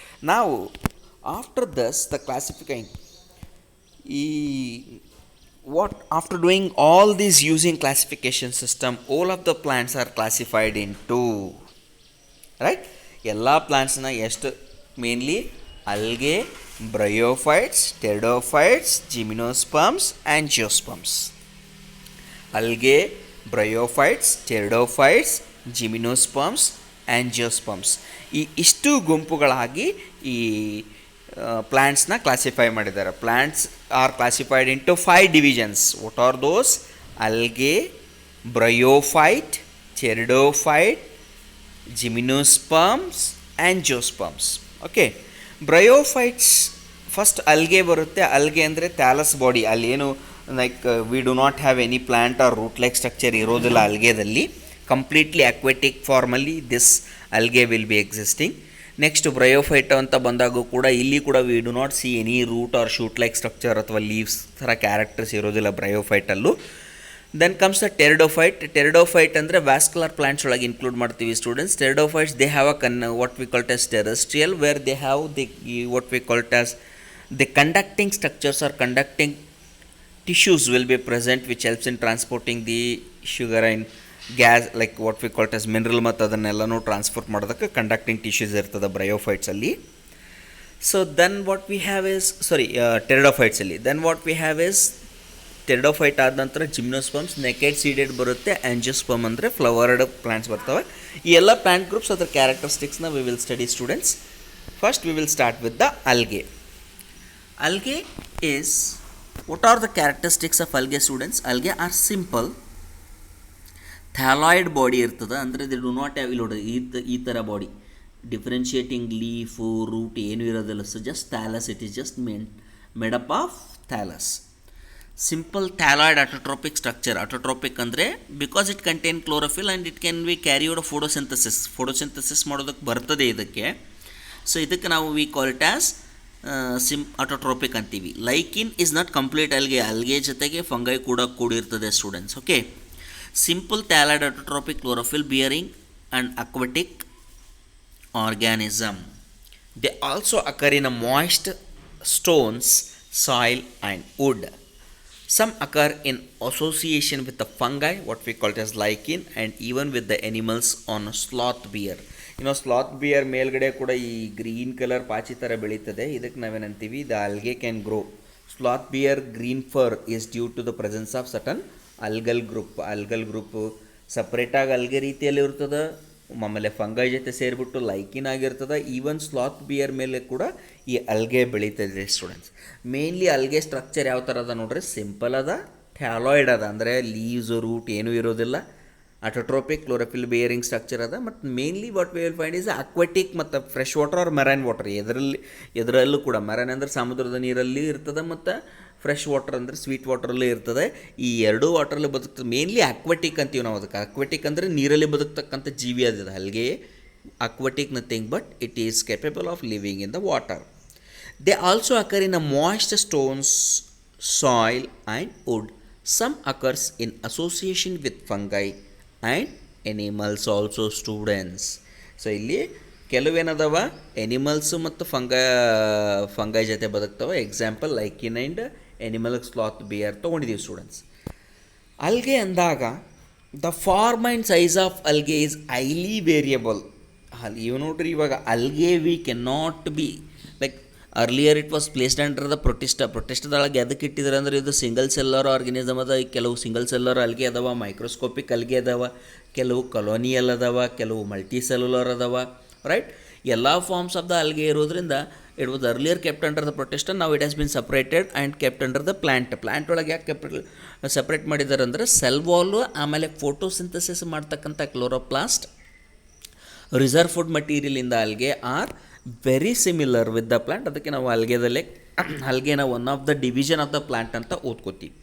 ನಾವು after thus the classifying what after doing all these using classification system, all of the plants are classified into, right? ಎಲ್ಲ ಪ್ಲಾಂಟ್ಸ್ನ ಎಷ್ಟು mainly algae, bryophytes, pteridophytes, gymnosperms and geosperms. algae, bryophytes, pteridophytes, gymnosperms angiosperms. ಈ ಇಷ್ಟು ಗುಂಪುಗಳಾಗಿ ಈ ಪ್ಲ್ಯಾಂಟ್ಸ್ನ classify ಮಾಡಿದ್ದಾರೆ. Plants are classified into 5 divisions. What are those? Algae, bryophyte, pteridophyte, gymnosperms, angiosperms. Okay, bryophytes first algae ಬರುತ್ತೆ. Algae ಅಂದರೆ thallus body, ಅಲ್ಲೇನು like we do not have any plant or root like structure ಇರೋದಿಲ್ಲ ಅಲ್ಗೆದಲ್ಲಿ. Completely aquatic ಫಾರ್ಮಲ್ಲಿ this algae will be existing. Next bryophyte ಅಂತ ಬಂದಾಗೂ ಕೂಡ ಇಲ್ಲಿ ಕೂಡ we do not see any root R shoot like structure ಅಥವಾ ಲೀವ್ಸ್ ಥರ ಕ್ಯಾರೆಕ್ಟರ್ಸ್ ಇರೋದಿಲ್ಲ ಬ್ರಯೋಫೈಟಲ್ಲೂ. Then comes the pteridophyte. Pteridophyte ಅಂದರೆ ವ್ಯಾಸ್ಕುಲರ್ ಪ್ಲಾಂಟ್ಸ್ ಒಳಗೆ ಇನ್ಕ್ಲೂಡ್ ಮಾಡ್ತೀವಿ students. Pteridophytes they have what we ಕಾಲ್ಟ್ as terrestrial, where they have what we ಕಾಲ್ಟ್ as the conducting structures or conducting tissues will be present which helps in transporting the sugar and gas like what we call as mineral ಮತ್ತು ಅದನ್ನೆಲ್ಲನೂ transport ಮಾಡೋದಕ್ಕೆ conducting tissues ಇರ್ತದೆ ಬ್ರಯೋಫೈಟ್ಸಲ್ಲಿ. So then what we have is ಟೆರಿಡೋಫೈಟ್ಸಲ್ಲಿ then what we have is pteridophyte ಆದ ನಂತರ gymnosperms, naked seeded ಬರುತ್ತೆ, ಆ್ಯಂಜಿಯೋಸ್ಪರ್ಮ್ ಅಂದರೆ ಫ್ಲವರ್ಡ್ ಪ್ಲಾಂಟ್ಸ್ ಬರ್ತವೆ. ಈ ಎಲ್ಲ ಪ್ಲಾಂಟ್ ಗ್ರೂಪ್ಸ್ ಅದರ ಕ್ಯಾರೆಕ್ಟರಿಸ್ಟಿಕ್ಸ್ನ we will study students. First we will start with the algae. Algae is what are the characteristics of algae students? Algae are simple thalloid body ಇರ್ತದೆ. ಅಂದರೆ they do not have ಇಲ್ಲಿ ಈ ಥರ body, differentiating leaf root ಏನೂ ಇರೋದಿಲ್ಲ. So just thallus, it is just made up of thallus. Simple thalloid autotrophic structure. Autotrophic ಅಂದರೆ because it contain chlorophyll and it can be carried photosynthesis ಮಾಡೋದಕ್ಕೆ ಬರ್ತದೆ ಇದಕ್ಕೆ. ಸೊ ಇದಕ್ಕೆ ನಾವು we call it as autotrophic ಅಂತೀವಿ. Lichen is not complete algae ಜೊತೆಗೆ fungi ಕೂಡ ಕೂಡಿರ್ತದೆ students. Okay, simple thalloid autotrophic chlorophyll bearing and aquatic organism. They also occur in a moist stones, soil and wood. Some occur in association with the fungi, what we call it as lichen, and even with the animals on sloth bear. Sloth bear ಮೇಲ್ಗಡೆ ಕೂಡ ಈ green colour ಪಾಚಿ ಥರ ಬೆಳೀತದೆ. ಇದಕ್ಕೆ ನಾವೇನಂತೀವಿ, the algae can grow. Sloth bear green fur is due to the presence of certain algal group ಸಪ್ರೇಟಾಗಿ algae ರೀತಿಯಲ್ಲಿ ಇರ್ತದೆ, ಆಮೇಲೆ ಫಂಗೈ ಜೊತೆ ಸೇರಿಬಿಟ್ಟು ಲೈಕಿನ್ ಆಗಿರ್ತದೆ. ಈವನ್ ಸ್ಲಾತ್ ಬಿಯರ್ ಮೇಲೆ ಕೂಡ ಈ ಅಲ್ಗೆ ಬೆಳೀತದೆ ಸ್ಟೂಡೆಂಟ್ಸ್. ಮೇನ್ಲಿ ಅಲ್ಗೆ ಸ್ಟ್ರಕ್ಚರ್ ಯಾವ ಥರ ಅದ ನೋಡ್ರಿ, ಸಿಂಪಲ್ ಅದ, ಥ್ಯಾಲಾಯ್ಡ್ ಅದ, ಅಂದರೆ ಲೀವ್ಸ್ ರೂಟ್ ಏನೂ ಇರೋದಿಲ್ಲ. ಆಟೋಟ್ರೋಪಿಕ್ ಕ್ಲೋರೋಫಿಲ್ ಬೇರಿಂಗ್ ಸ್ಟ್ರಕ್ಚರ್ ಅದ. ಮತ್ತು mainly what we will find is aquatic ಮತ್ತು fresh water or marine water. ಎದರಲ್ಲೂ ಕೂಡ ಮೆರೈನ್ ಅಂದರೆ ಸಮುದ್ರದ ನೀರಲ್ಲಿ ಇರ್ತದೆ, ಮತ್ತು ಫ್ರೆಶ್ ವಾಟರ್ ಅಂದರೆ ಸ್ವೀಟ್ ವಾಟರಲ್ಲೇ ಇರ್ತದೆ. ಈ ಎರಡೂ ವಾಟರಲ್ಲಿ ಬದುಕ್ತದೆ. ಮೇನ್ಲಿ ಅಕ್ವಾಟಿಕ್ ಅಂತೀವಿ ನಾವು ಅದಕ್ಕೆ. ಅಕ್ವಾಟಿಕ್ ಅಂದರೆ ನೀರಲ್ಲಿ ಬದುಕ್ತಕ್ಕಂಥ ಜೀವಿ ಅದಿದೆ algae. Aquatic nothing but it is capable of living in the water. They also occur in a moist stones, soil and wood. Some occurs in association with fungi and animals also students. So ಇಲ್ಲಿ ಕೆಲವೇನದವ animals ಮತ್ತು fungi ಜೊತೆ ಬದುಕ್ತವೆ. Example lichen and animal sloth bear ತೊಗೊಂಡಿದ್ದೀವಿ students. Algae ಅಂದಾಗ the form and size of algae is highly variable. ಇವು ನೋಡ್ರಿ, ಇವಾಗ algae we can not be like earlier it was placed under the ಪ್ರೊಟಿಸ್ಟದೊಳಗೆ ಎದಕ್ಕೆ ಇಟ್ಟಿದ್ದಾರೆ ಅಂದರೆ ಇದು ಸಿಂಗಲ್ ಸೆಲ್ಲರ್ ಆರ್ಗನಿಸಮ್ ಅದ. ಕೆಲವು ಸಿಂಗಲ್ ಸೆಲ್ಲರ್ ಅಲ್ಗೆ ಅದಾವ, ಮೈಕ್ರೋಸ್ಕೋಪಿಕ್ ಅಲ್ಗೆ ಅದಾವ, ಕೆಲವು ಕಲೋನಿಯಲ್ ಅದಾವ, ಕೆಲವು ಮಲ್ಟಿ ಸೆಲ್ಯುಲರ್ ಅದಾವ, ರೈಟ್. ಎಲ್ಲ ಫಾರ್ಮ್ಸ್ ಆಫ್ ದ ಅಲ್ಗೆ ಇರೋದ್ರಿಂದ it was earlier kept under the protista. ನಾವು it has been separated and kept under the plant ಒಳಗೆ ಯಾಕೆ ಸಪ್ರೇಟ್ ಮಾಡಿದ್ದಾರೆ ಅಂದರೆ ಸೆಲ್ ವಾಲು, ಆಮೇಲೆ ಫೋಟೋಸಿಂಥಸಿಸ್ ಮಾಡ್ತಕ್ಕಂಥ ಕ್ಲೋರೋಪ್ಲಾಸ್ಟ್, ರಿಸರ್ವ್ ಫುಡ್ ಮಟೀರಿಯಲಿಂದ algae are very similar with the plant. ಅದಕ್ಕೆ ನಾವು ಅಲ್ಗೆನ one of the division of the plant ಅಂತ ಓದ್ಕೋತೀವಿ.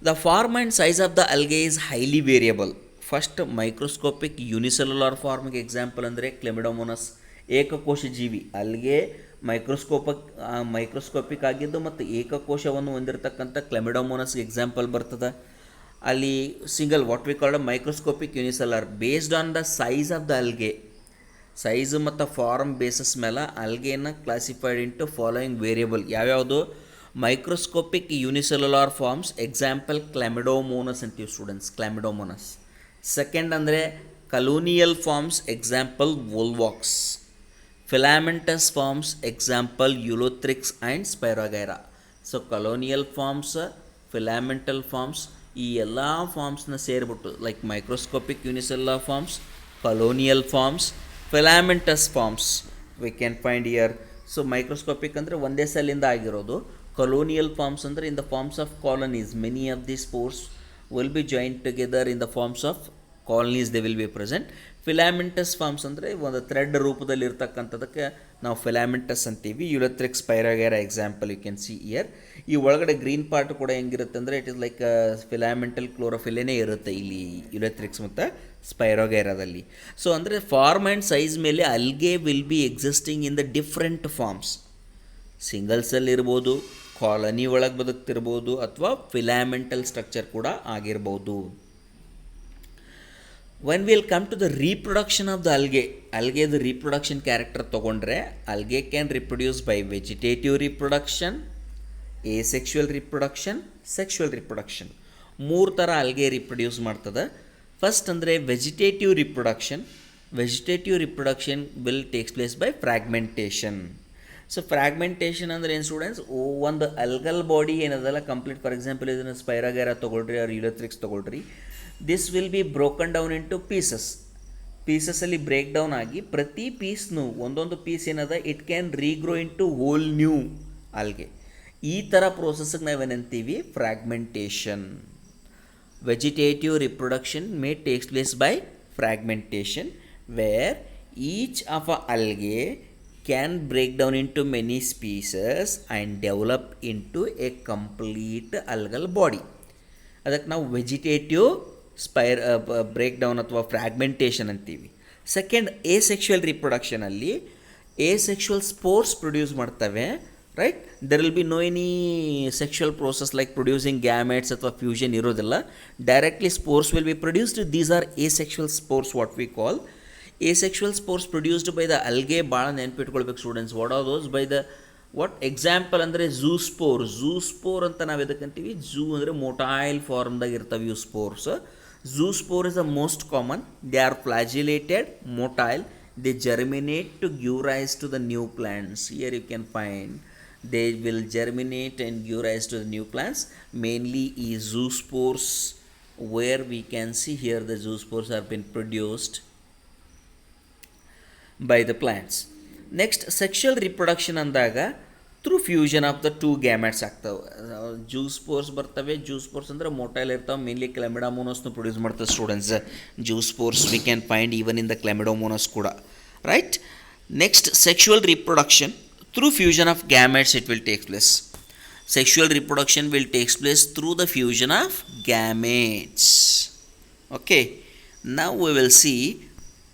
The form and size of the algae is highly variable. First microscopic unicellular ಫಾರ್ಮ್ಗೆ example ಅಂದರೆ Chlamydomonas, ಏಕಕೋಶ ಜೀವಿ. ಅಲ್ಗೆ microscopic ಆಗಿದ್ದು ಮತ್ತು ಏಕಕೋಶವನ್ನು ಹೊಂದಿರತಕ್ಕಂಥ ಕ್ಲೆಮಿಡೋಮೋನಸ್ಗೆ ಎಕ್ಸಾಂಪಲ್ ಬರ್ತದೆ. ಅಲ್ಲಿ single what we called microscopic unicellular based on the size of the algae. Size ಮತ್ತು form bases ಮೇಲೆ ಅಲ್ಗೆನ ಕ್ಲಾಸಿಫೈಡ್ ಇಂಟು ಫಾಲೋಯಿಂಗ್ ವೇರಿಯಬಲ್. ಯಾವ್ಯಾವುದು? Microscopic unicellular forms, example Chlamydomonas ಅಂತೀವಿ ಸ್ಟೂಡೆಂಟ್ಸ್, ಕ್ಲೆಮಿಡೋಮೋನಸ್. ಸೆಕೆಂಡ್ ಅಂದರೆ colonial forms, example Volvox. Filamentous forms, example Ulothrix and Spirogyra. So colonial forms, filamental forms, ಈ ಎಲ್ಲ ಫಾರ್ಮ್ಸ್ನ ಸೇರಿಬಿಟ್ಟು like microscopic unicellular forms, colonial forms, filamentous forms we can find here. So microscopic ಅಂದರೆ ಒಂದೇ ಸೆಲ್ಲಿಂದ ಆಗಿರೋದು. Colonial forms ಅಂದರೆ in the forms of colonies, many of these spores will be joined together in the forms of colonies, they will be present. Filamentous forms ಅಂದರೆ ಒಂದು thread ರೂಪದಲ್ಲಿ ಇರ್ತಕ್ಕಂಥದಕ್ಕೆ ನಾವು filamentous ಅಂತೀವಿ. Ulothrix Spirogyra example you can see here. ಈ ಒಳಗಡೆ green part ಕೂಡ ಹೆಂಗಿರುತ್ತೆ ಅಂದರೆ ಇಟ್ ಇಸ್ ಲೈಕ್ ಫಿಲಾಮೆಂಟಲ್ ಕ್ಲೋರೋಫಿಲೇನೇ ಇರುತ್ತೆ ಇಲ್ಲಿ ಯುಲೆಥ್ರಿಕ್ಸ್ ಮತ್ತು ಸ್ಪೈರೋಗ್ಯಾರದಲ್ಲಿ. ಸೊ ಅಂದರೆ ಫಾರ್ಮ್ ಆ್ಯಂಡ್ ಸೈಜ್ ಮೇಲೆ algae will be existing in the different forms. Single cell ಇರ್ಬೋದು, ಕಾಲನಿ ಒಳಗೆ ಬದುಕ್ತಿರ್ಬೋದು, ಅಥವಾ ಫಿಲಾಮೆಂಟಲ್ ಸ್ಟ್ರಕ್ಚರ್ ಕೂಡ ಆಗಿರ್ಬೋದು. when we'll come to the reproduction of the algae the reproduction character ತಗೊಂಡ್ರೆ algae can reproduce by vegetative reproduction, asexual reproduction, sexual reproduction. ಮೂರು ಥರ algae reproduce ಮಾಡ್ತದೆ. ಫಸ್ಟ್ ಅಂದರೆ vegetative reproduction will takes place by fragmentation. So fragmentation ಅಂದರೆ ಏನು students, ಒಂದು algal body ಏನದಲ್ಲ complete, for example ಇದನ್ನು ಸ್ಪೈರೋಗ್ಯಾರ ತೊಗೊಳ್ರಿ ಅವ್ರು ಯುಲೆಥ್ರಿಕ್ಸ್ ತೊಗೊಳ್ರಿ, this will be broken down into ಪೀಸಸ್ಸಲ್ಲಿ ಬ್ರೇಕ್ ಡೌನ್ ಆಗಿ ಪ್ರತಿ ಪೀಸ್ನು ಒಂದೊಂದು ಪೀಸ್ ಏನದ it can regrow into whole new algae. ಈ ಥರ ಪ್ರೋಸೆಸ್ಗೆ ನಾವೇನಂತೀವಿ fragmentation. Vegetative reproduction may takes place by fragmentation where each of a algae can break down into many species and develop into a complete algal body. ಅದಕ್ಕೆ ನಾವು vegetative break down ಅಥವಾ fragmentation ಅಂತೀವಿ. Second, asexual ರಿಪ್ರೊಡಕ್ಷನಲ್ಲಿ asexual spores produce ಮಾಡ್ತವೆ, right. There will be no any sexual process like producing gametes ಅಥವಾ fusion ಇರೋದಿಲ್ಲ. Directly spores will be produced. These are asexual spores what we call. asexual spores produced by the algae ಭಾಳ ನೆನ್ಪಿಟ್ಕೊಳ್ಬೇಕು students. What are those by the what example ಅಂದರೆ zoospore ಅಂತ ನಾವು ಎದಕ್ಕಂತೀವಿ. Zoo ಅಂದರೆ motile ಫಾರ್ಮ್ದಾಗ ಇರ್ತವೆ ಇವು spores. Zoospore is the most common. They are flagellated, motile. They germinate to give rise to the new plants. Here you can find they will germinate and give rise to the new plants. Mainly is zoospores, where we can see here the zoospores have been produced by the plants. Next, sexual reproduction ಅಂದಾಗ through fusion of the two gametes ಆಗ್ತವೆ. Zoospores ಬರ್ತವೆ. Zoospores ಅಂದರೆ motile ಇರ್ತಾವೆ. Mainly ಕ್ಲೆಮಿಡೋಮೋನಸ್ನು produce ಮಾಡ್ತವೆ students. Zoospores we can find even in the Chlamydomonas ಕೂಡ, right. Next, sexual reproduction through fusion of gametes it will take place. Sexual reproduction will take place through the fusion of gametes. Okay, now we will see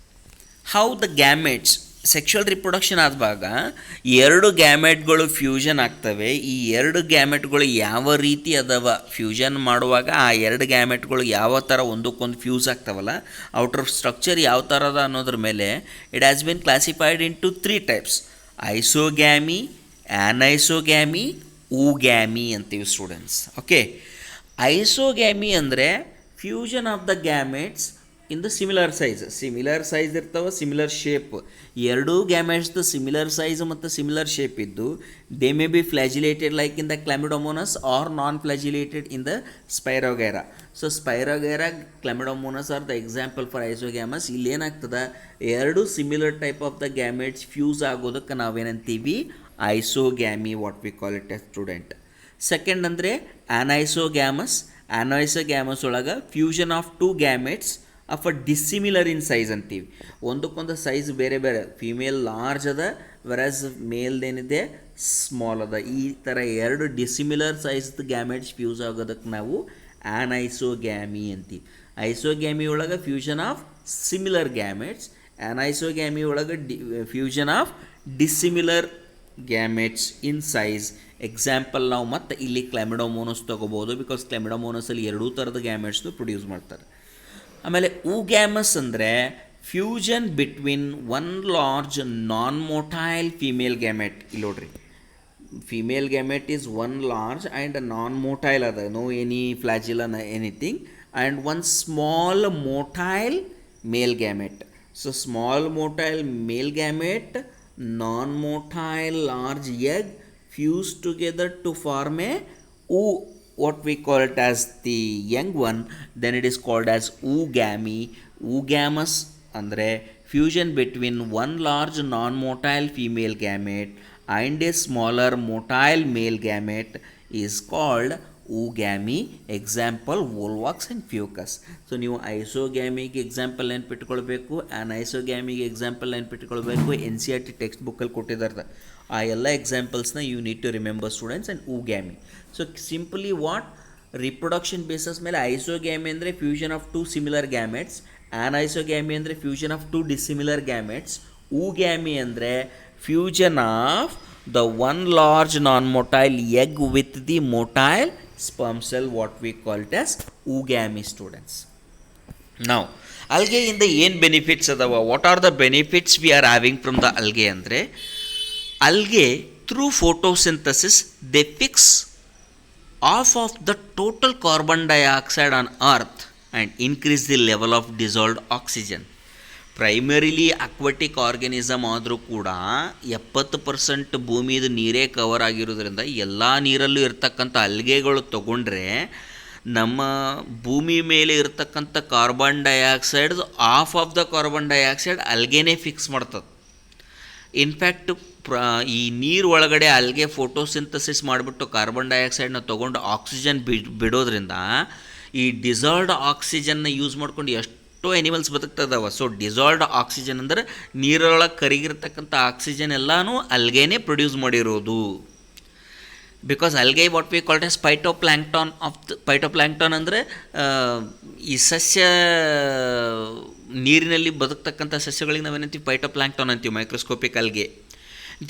how the gametes sexual reproduction ಆದಾಗ ಎರಡು ಗ್ಯಾಮೆಟ್ಗಳು fusion ಆಗ್ತವೆ. ಈ ಎರಡು ಗ್ಯಾಮೆಟ್ಗಳು ಯಾವ ರೀತಿ ಅದಾವ fusion ಮಾಡುವಾಗ ಆ ಎರಡು ಗ್ಯಾಮೆಟ್ಗಳು ಯಾವ ಥರ ಒಂದಕ್ಕೊಂದು ಫ್ಯೂಸ್ ಆಗ್ತಾವಲ್ಲ, ಔಟರ್ ಸ್ಟ್ರಕ್ಚರ್ ಯಾವ ಥರ ಅದ ಅನ್ನೋದ್ರ ಮೇಲೆ it has been classified into 3 types. Isogamy, anisogamy, oogamy ಅಂತೀವಿ ಸ್ಟೂಡೆಂಟ್ಸ್. ಓಕೆ, ಐಸೋಗ್ಯಾಮಿ ಅಂದರೆ fusion of the gametes in the similar size ಇರ್ತಾವೆ, ಸಿಮಿಲರ್ ಶೇಪ್. ಎರಡೂ ಗ್ಯಾಮೆಟ್ಸ್ದು ಸಿಮಿಲರ್ ಸೈಜ್ ಮತ್ತು ಸಿಮಿಲರ್ ಶೇಪ್ ಇದ್ದು they may be flagellated like in the Chlamydomonas or non flagellated in the Spirogyra. So Spirogyra, Chlamydomonas are the example for isogamous. ಇಲ್ಲೇನಾಗ್ತದೆ, ಎರಡು similar type of the gametes fuse ಆಗೋದಕ್ಕೆ ನಾವೇನಂತೀವಿ isogamy, what we call it a student. Second ಅಂದರೆ anisogamous ಒಳಗೆ fusion of two gametes of a dissimilar in size ಅಂತೀವಿ. ಒಂದಕ್ಕೊಂದು size ಬೇರೆ ಬೇರೆ. Female large ಅದ, ವೆರಾಸ್ ಮೇಲ್ದೇನಿದೆ ಸ್ಮಾಲ್ ಅದ. ಈ ಥರ ಎರಡು ಡಿಸ್ಸಿಮಿಲರ್ ಸೈಜ್ದು ಗ್ಯಾಮೆಟ್ಸ್ ಫ್ಯೂಸ್ ಆಗೋದಕ್ಕೆ ನಾವು ಆ್ಯನೈಸೋಗ್ಯಾಮಿ ಅಂತೀವಿ. ಐಸೋಗ್ಯಾಮಿ ಒಳಗೆ ಫ್ಯೂಷನ್ ಆಫ್ ಸಿಮಿಲರ್ ಗ್ಯಾಮೆಟ್ಸ್, ಆ್ಯನೈಸೋಗ್ಯಾಮಿ ಒಳಗೆ fusion of dissimilar gametes in size. Example ನಾವು ಮತ್ತೆ ಇಲ್ಲಿ ಕ್ಲಾಮಿಡೋಮೋನಸ್ ತೊಗೋಬೋದು, ಬಿಕಾಸ್ ಕ್ಲಾಮಿಡೋಮೋನಸಲ್ಲಿ ಎರಡೂ ಥರದ ಗ್ಯಾಮೆಟ್ಸ್ನು ಪ್ರೊಡ್ಯೂಸ್ ಮಾಡ್ತಾರೆ. ಆಮೇಲೆ ಊಗ್ಯಾಮಸ್ ಅಂದರೆ fusion between one large non motile female gamete. ಇಲ್ಲಿ ನೋಡ್ರಿ, female gamete is one large and non motile ಅದ, no any flagella anything, and one small motile male gamete. So small motile male gamete, non motile large egg fused together to form a what we call it as the young one, then it is called as oogamy. Oogamous ಅಂದರೆ fusion between one large non motile female gamete and a smaller motile male gamete is called oogamy. Example Volvox and Fucus. So ನೀವು ಐಸೋಗ್ಯಾಮಿಗೆ example ನೆನ್ಪಿಟ್ಕೊಳ್ಬೇಕು, ಐಸೋಗ್ಯಾಮಿಗೆ example ನೆನ್ಪಿಟ್ಕೊಳ್ಬೇಕು. N C R T text ಬುಕ್ಕಲ್ಲಿ ಕೊಟ್ಟಿದ್ದಾರೆ. ಆ ಎಲ್ಲ ಎಕ್ಸಾಂಪಲ್ಸ್ನ you need to remember students. And oogamy, so simply what reproduction bases ಮೇಲೆ ಐಸೋಗ್ಯಾಮಿ ಅಂದರೆ fusion of two similar gametes, anisogamy ಅಂದರೆ fusion of two dissimilar gametes, ಊಗ್ಯಾಮಿ ಅಂದರೆ fusion of the one large non motile egg with the motile sperm cell, what we call it as ugamy students. Now algae ಏನು benefits ಅದಾವ, what are the benefits we are having from the algae ಅಂದರೆ, algae through photosynthesis they fix half of the total carbon dioxide on earth and increase the level of dissolved oxygen. Primarily aquatic organism ಆದರೂ ಕೂಡ 70% ಭೂಮಿದು ನೀರೇ cover ಆಗಿರೋದ್ರಿಂದ ಎಲ್ಲ ನೀರಲ್ಲೂ ಇರ್ತಕ್ಕಂಥ ಅಲ್ಗೆಗಳು ತಗೊಂಡ್ರೆ ನಮ್ಮ ಭೂಮಿ ಮೇಲೆ ಇರ್ತಕ್ಕಂಥ carbon dioxide half of the carbon dioxide ಅಲ್ಗೆನೇ ಫಿಕ್ಸ್ ಮಾಡ್ತದೆ. ಇನ್ಫ್ಯಾಕ್ಟ್ ಈ ನೀರು ಒಳಗಡೆ ಅಲ್ಗೆ ಫೋಟೋಸಿಂಥಸಿಸ್ ಮಾಡಿಬಿಟ್ಟು ಕಾರ್ಬನ್ ಡೈಆಕ್ಸೈಡ್ನ ತೊಗೊಂಡು ಆಕ್ಸಿಜನ್ ಬಿಡೋದ್ರಿಂದ ಈ ಡಿಸಾಲ್ವ್ಡ್ ಆಕ್ಸಿಜನ್ನ ಯೂಸ್ ಮಾಡ್ಕೊಂಡು ಎಷ್ಟೋ ಎನಿಮಲ್ಸ್ ಬದುಕ್ತದವ. ಸೊ ಡಿಸಾಲ್ವ್ಡ್ ಆಕ್ಸಿಜನ್ ಅಂದರೆ ನೀರೊಳಗೆ ಕರಗಿರ್ತಕ್ಕಂಥ ಆಕ್ಸಿಜನ್ ಎಲ್ಲನೂ ಅಲ್ಗೆನೇ ಪ್ರೊಡ್ಯೂಸ್ ಮಾಡಿರೋದು. Because algae what we called as phytoplankton of the phytoplankton ಅಂದರೆ ಈ ಸಸ್ಯ ನೀರಿನಲ್ಲಿ ಬದುಕ್ತಕ್ಕಂಥ ಸಸ್ಯಗಳಿಗೆ ನಾವೇನಂತೀವಿ ಪೈಟೋಪ್ಲಾಂಕ್ಟಾನ್ ಅಂತೀವಿ, microscopic algae.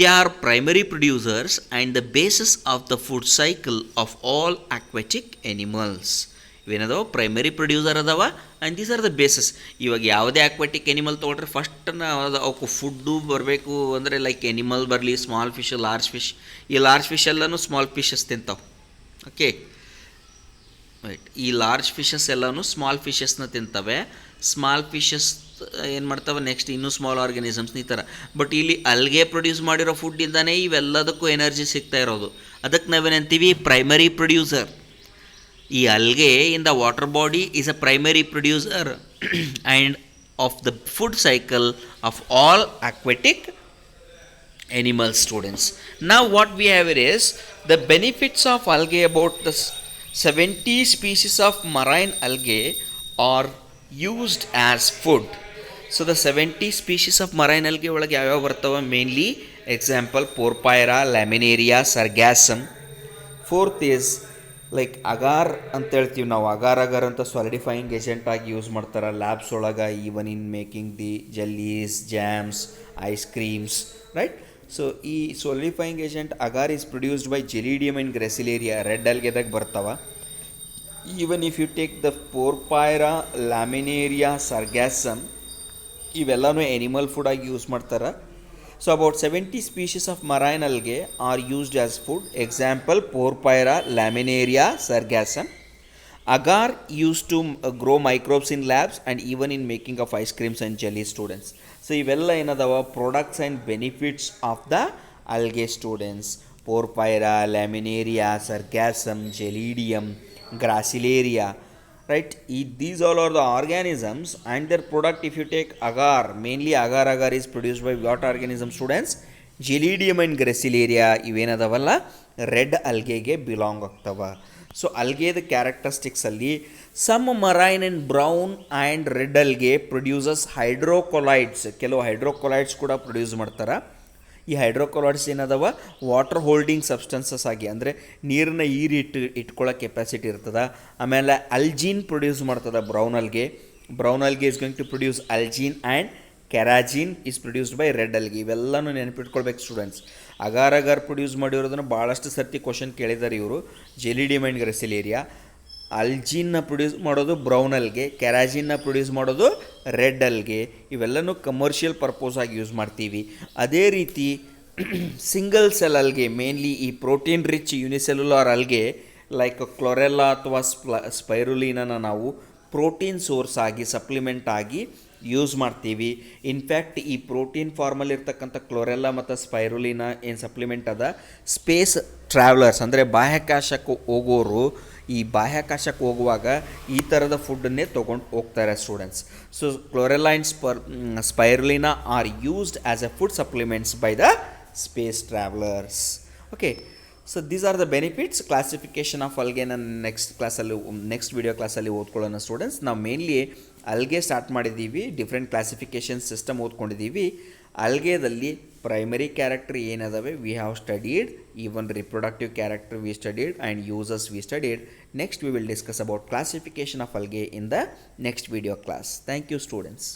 They are primary producers and the basis of the food cycle of all aquatic animals. ಇವೇನದಾವ ಪ್ರೈಮರಿ ಪ್ರೊಡ್ಯೂಸರ್ ಅದಾವ and these are the bases. ಇವಾಗ ಯಾವುದೇ ಅಕ್ವಾಟಿಕ್ ಎನಿಮಲ್ ತೊಗೊಂಡ್ರೆ ಫಸ್ಟ್ ಅವಕ್ಕೆ ಫುಡ್ಡು ಬರಬೇಕು ಅಂದರೆ ಲೈಕ್ ಎನಿಮಲ್ ಬರಲಿ, ಸ್ಮಾಲ್ ಫಿಶ್, ಲಾರ್ಜ್ ಫಿಶ್. ಈ ಲಾರ್ಜ್ ಫಿಶ್ ಎಲ್ಲನೂ ಸ್ಮಾಲ್ ಫಿಶಸ್ ತಿಂತಾವೆ. ಓಕೆ ರೈಟ್, ಈ ಲಾರ್ಜ್ ಫಿಶಸ್ ಎಲ್ಲನೂ ಸ್ಮಾಲ್ ಫಿಶಸ್ನ ತಿಂತವೆ. ಸ್ಮಾಲ್ ಫಿಶಸ್ ಏನು ಮಾಡ್ತವೆ ನೆಕ್ಸ್ಟ್ ಇನ್ನೂ ಸ್ಮಾಲ್ ಆರ್ಗ್ಯಾನಿಸಮ್ಸ್ ಈ ಥರ. ಬಟ್ ಇಲ್ಲಿ ಅಲ್ಗೆ ಪ್ರೊಡ್ಯೂಸ್ ಮಾಡಿರೋ ಫುಡ್ಡಿಂದನೇ ಇವೆಲ್ಲದಕ್ಕೂ ಎನರ್ಜಿ ಸಿಗ್ತಾ ಇರೋದು. ಅದಕ್ಕೆ ನಾವೇನಂತೀವಿ ಪ್ರೈಮರಿ ಪ್ರೊಡ್ಯೂಸರ್. ಈ algae in the water body is a primary producer and of the food cycle of all aquatic animal students. Now what we have is the benefits of algae. About the 70 species of marine algae are used as food. So the 70 species of marine algae ಒಳಗೆ ಯಾವ್ಯಾವ ಬರ್ತವೆ, mainly example Porphyra, Laminaria, Sargassum. Fourth is like agar ಅಂತ ಹೇಳ್ತೀವಿ ನಾವು. Agar ಅಂತ solidifying agent ಆಗಿ use ಮಾಡ್ತಾರೆ labs ಒಳಗೆ, even in making the jellies, jams, ice creams, right. So ಈ solidifying agent agar is produced by Gelidium and Gracilaria, red ಅಲ್ಗೆದಾಗ ಬರ್ತಾವ. Even if you take the Porphyra, Laminaria, Sargassum ಇವೆಲ್ಲನೂ animal food ಆಗಿ use ಮಾಡ್ತಾರೆ. So about 70 species of marine algae are used as food. Example Porphyra, Laminaria, Sargassum. Agar used to grow microbes in labs and even in making of ice creams and jelly students. So ಇವೆಲ್ಲ ಏನದವ products and benefits of the algae students. Porphyra, Laminaria, Sargassum, Gelidium, Gracilaria, right. These all are the organisms and their product. If you take agar, mainly agar is produced by what organism students? Gelidium and Gracilaria. ಇವೇನದವಲ್ಲ red ಅಲ್ಗೆಗೆ belong ಆಗ್ತವ. So ಅಲ್ಗೆದ characteristics ಅಲ್ಲಿ some marine and brown and red algae produces hydrocolloids. ಕೆಲವು hydrocolloids ಕೂಡ produce ಮಾಡ್ತಾರೆ. ಈ hydrocolloids ಏನದವ ವಾಟರ್ ಹೋಲ್ಡಿಂಗ್ ಸಬ್ಸ್ಟೆನ್ಸಸ್ ಆಗಿ, ಅಂದರೆ ನೀರನ್ನ ಇಟ್ಕೊಳ್ಳೋ ಕೆಪಾಸಿಟಿ ಇರ್ತದೆ. ಆಮೇಲೆ ಅಲ್ಜೀನ್ ಪ್ರೊಡ್ಯೂಸ್ ಮಾಡ್ತದೆ brown algae. Brown algae is going to produce algin and carrageenan is produced by red algae. ಇವೆಲ್ಲನೂ ನೆನಪಿಟ್ಕೊಳ್ಬೇಕು ಸ್ಟೂಡೆಂಟ್ಸ್. ಅಗಾರ್ ಪ್ರೊಡ್ಯೂಸ್ ಮಾಡಿರೋದನ್ನು ಭಾಳಷ್ಟು ಸರ್ತಿ ಕ್ವಶನ್ ಕೇಳಿದ್ದಾರೆ ಇವರು. ಜೆಲಿಡಿಯಮ್ ಆ್ಯಂಡ್ ಗ್ರೆಸಿಲೇರಿಯಾ. ಅಲ್ಜಿನ್ನ ಪ್ರೊಡ್ಯೂಸ್ ಮಾಡೋದು ಬ್ರೌನ್ ಅಲ್ಗೆ, ಕೆರಾಜಿನ್ನ ಪ್ರೊಡ್ಯೂಸ್ ಮಾಡೋದು ರೆಡ್ ಅಲ್ಗೆ. ಇವೆಲ್ಲನೂ ಕಮರ್ಷಿಯಲ್ ಪರ್ಪೋಸ್ ಆಗಿ ಯೂಸ್ ಮಾಡ್ತೀವಿ. ಅದೇ ರೀತಿ ಸಿಂಗಲ್ ಸೆಲ್ ಅಲ್ಗೆ, ಮೇನ್ಲಿ ಈ ಪ್ರೋಟೀನ್ ರಿಚ್ ಯೂನಿಸೆಲ್ಯುಲಾರ್ ಅಲ್ಗೆ ಲೈಕ್ ಕ್ಲೊರೆಲ್ಲಾ ಅಥವಾ ಸ್ಪೈರುಲಿನನ ನಾವು ಪ್ರೋಟೀನ್ ಸೋರ್ಸ್ ಆಗಿ, ಸಪ್ಲಿಮೆಂಟ್ ಆಗಿ ಯೂಸ್ ಮಾಡ್ತೀವಿ. ಇನ್ಫ್ಯಾಕ್ಟ್ ಈ ಪ್ರೋಟೀನ್ ಫಾರ್ಮಲ್ಲಿ ಇರ್ತಕ್ಕಂಥ ಕ್ಲೊರೆಲ್ಲಾ ಮತ್ತು ಸ್ಪೈರುಲಿನ ಏನು ಸಪ್ಲಿಮೆಂಟ್ ಅದ, ಸ್ಪೇಸ್ ಟ್ರಾವೆಲರ್ಸ್ ಅಂದರೆ ಬಾಹ್ಯಾಕಾಶಕ್ಕೆ ಹೋಗೋರು ಈ ಬಾಹ್ಯಾಕಾಶಕ್ಕೆ ಹೋಗುವಾಗ ಈ ಥರದ ಫುಡ್ಡನ್ನೇ ತೊಗೊಂಡು ಹೋಗ್ತಾರೆ ಸ್ಟೂಡೆಂಟ್ಸ್. ಸೊ ಕ್ಲೋರೆಲೈನ್ spirulina are used as a food supplements by the space travellers. Okay, so these are the benefits. Classification of algae ನಾನು ನೆಕ್ಸ್ಟ್ ವಿಡಿಯೋ ಕ್ಲಾಸಲ್ಲಿ ಓದ್ಕೊಳ್ಳೋಣ ಸ್ಟೂಡೆಂಟ್ಸ್. ನಾವು ಮೇನ್ಲಿ ಅಲ್ಗೆ ಸ್ಟಾರ್ಟ್ ಮಾಡಿದ್ದೀವಿ, ಡಿಫ್ರೆಂಟ್ ಕ್ಲಾಸಿಫಿಕೇಷನ್ ಸಿಸ್ಟಮ್ ಓದ್ಕೊಂಡಿದ್ದೀವಿ. ಅಲ್ಗೆದಲ್ಲಿ primary character ಏನದಾವೆ we have studied, even reproductive character we studied and uses we studied. Next we will discuss about classification of algae in the next video class. Thank you students.